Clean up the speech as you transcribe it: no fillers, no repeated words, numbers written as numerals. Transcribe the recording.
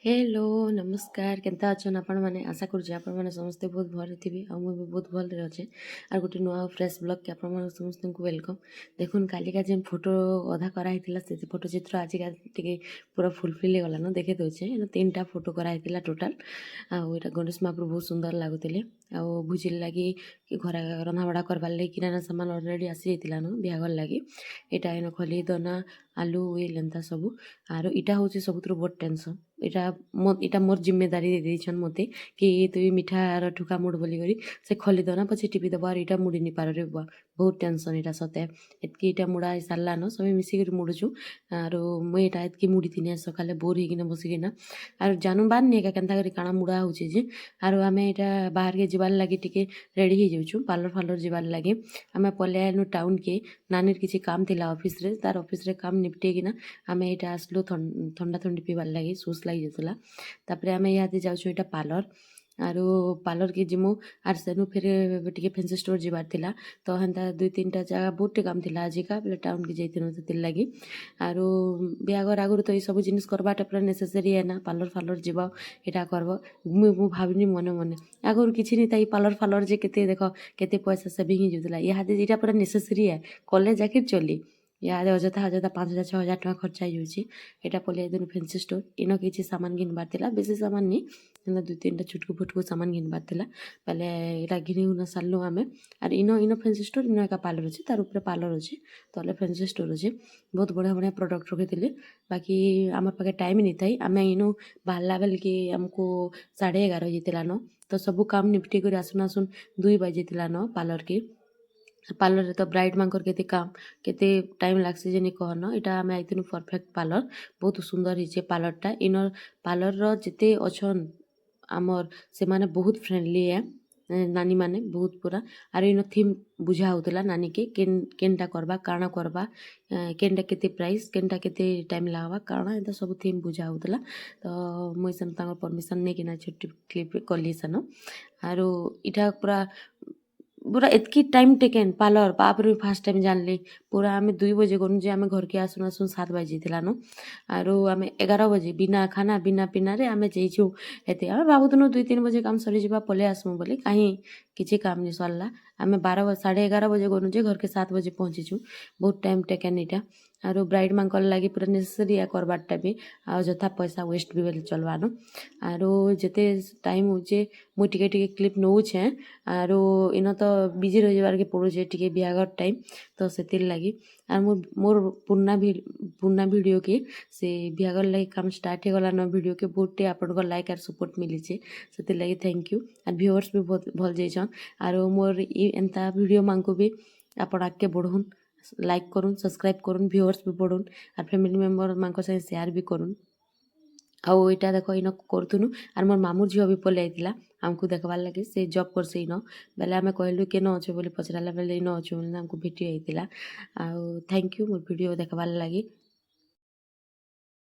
Hello नमस्कार केन्ता अछन आपण माने आशा करूँ आपण माने समस्ते बहुत भल थे आ मुझे बहुत भल अच्छे और गोटे नुआ फ्रेश ब्लॉग के आपण समस्त को वेलकम। देखुन कालिका जेन फोटो अधा कराई से फोटो चित्र आज टे पूरा फुलफिल गला न देखे दौचे तीन टा फोटो कराई टोटाल आटा गणेश महाप्रभु बहुत सुंदर लगुले आ भोजी लगी घर रंधा बड़ा करवार लगी किराना सामान अलरेडी आसी जाता न बिहाघर लगी यहाँ इन खली दना आलू ये लेंता सबू आरो इटा हूँ सबुठ बड़ टेंशन इटा मोर जिम्मेदारी दे देछन मते कि तुई मिठार ठुका मुड़ बोली से खली दना पछे टिपी दबा और इटा मुड़ी नी पार रे बुआ बहुत टेंशन इटा सते एतकी इटा मुड़ा सारला न सब मिसिक मुड़ुछु आरो मुई इटा एतकी मुड़ी थिने सकाले बोर होकिना बसिकिना आरो जानू बान नहीं केन्ता करी काଣା मुड़ा होचे जे आरो आमे इटा बाहर के जिबार लगी टिके रेडी हो जाउछु पार्लर फार्लर जिबार लगी आमे पले आनु टाउन के नानीर किछि काम थिला ऑफिस रे तार ऑफिस रे काम निपटे किना आमे इटा आसलु ठंडा ठंडी पीबार लगी सुस लगी जातला तापरे आमे इहाते जाउछु इटा पार्लर आरो पार्लर के जिमु आर सेनु फिर टिके फैंसी स्टोर जिबार थिला तो हेन्ता दुई तीन टा जगह बहुत काम थिला आजिका बोले टाउन के जाइथिनु सेतिल लगी आरो बिहाघर आगुरु तो ये सब जिनिस करबाटा पूरा नेसेसरी है ना पार्लर फार्लर जीवा इटा करब मु भाविनी मने मने आगुरु किछि नि ताई पार्लर फार्लर जे केते देख केते पैसा सेविंग ही जुतला इहाते इटा पूरा नेसेसरी है कॉलेज जाके चली इहादे अजथा 5,000 6,000 टका खर्चा होउछि एटा पले दिन फैंसी स्टोर इन किछि सामान घिनबार थिला बेसी सामान नि दुई तीन टा छुटकू फुटकू सामान घिनबार थिला पहले एटा घिनी उना सारलु आमे आर इन फैंसी स्टोर इन एका पार्लर अछि तार ऊपर पार्लर अछि तले फैंसी स्टोर अछि बहुत बढ़िया बढ़िया प्रोडक्ट रखिथिले बाकी आम पाखे टाइम नहीं थाई आम इनु बाहरला बेल कि आमको 11:30 होइतिला न तो सब काम निपटी कर आसुन आसुन 2 बजेतिला न पार्लर के पार्लर तो ब्राइड मांकर केते काम केते टाइम लागसे जे नि कहन इटा आमे आइतिनु परफेक्ट पार्लर बहुत सुंदर हिचे पार्लरटा इनर पार्लर रो जेते अछन आमर से माने बहुत फ्रेंडली है नानी माने बहुत पूरा आर इन थीम बुझा होतला नानी के केनटा करबा काଣା करबा केनटा केते प्राइस केनटा केते टाइम लागबा काଣା एता सब थीम बुझा होतला तो मुई सन तांगर परमिशन नै किना छोटी क्लिप कली सन आरो इटा पूरा पूरा एतकी टाइम टेकेन पार्लर बाप रे फास्ट टाइम जानली पूरा आमे 2 बजे गनु जे आमे घर के आसुन आसुन 7 बजे थिला न आरो आमे 11 बजे बिना खाना बिना पीना रे आमे जेइछु एते आमे बाबुतनु 2-3 बजे काम सरी जिबा पले आसमु बोले काहे किछि काम नि सरला आमे 11 बजे गनु जे घर के 7 बजे पहुंचीछु बहुत टाइम टेकेन इटा आरो ब्राइड मांकल लागी पूरा नेसेसरी है करबाटा भी आ जथा पैसा वेस्ट भी बेले चलवानो आरो जेते टाइम होचे मु टिके टिके क्लिप नौ छे आरो इन तो बिजी रह जबार के पड़ो जे टिके बिहागर टाइम तो सेतिर लागी आर मोर पुरना वीडियो के से बिहागर लागी काम स्टार्ट हे गला न वीडियो के बहुते आपन को लाइक आर सपोर्ट मिली छे सेतिर लागी थैंक यू आर व्यूअर्स भी बहुत भल जेछन आरो मोर एंता वीडियो मांको भी आपन आके बढ़ुन लाइक करूँ सब्सक्राइब करूँ व्यूअर्स भी बढ़ुन आर फैमिली मेंबर मांको से शेयर भी करूँ आउ इटा देख इन करूँ आर मोर मामू झील भी पलि आइतिला आमको देखबार लगे से जॉब करसे इन बेले आमे कहलु केन अच्छे बोली पचराला बेले इन अच्छे बोली आमको भेटी आइतिला आउ थैंक यू मोर वीडियो देखबार लगे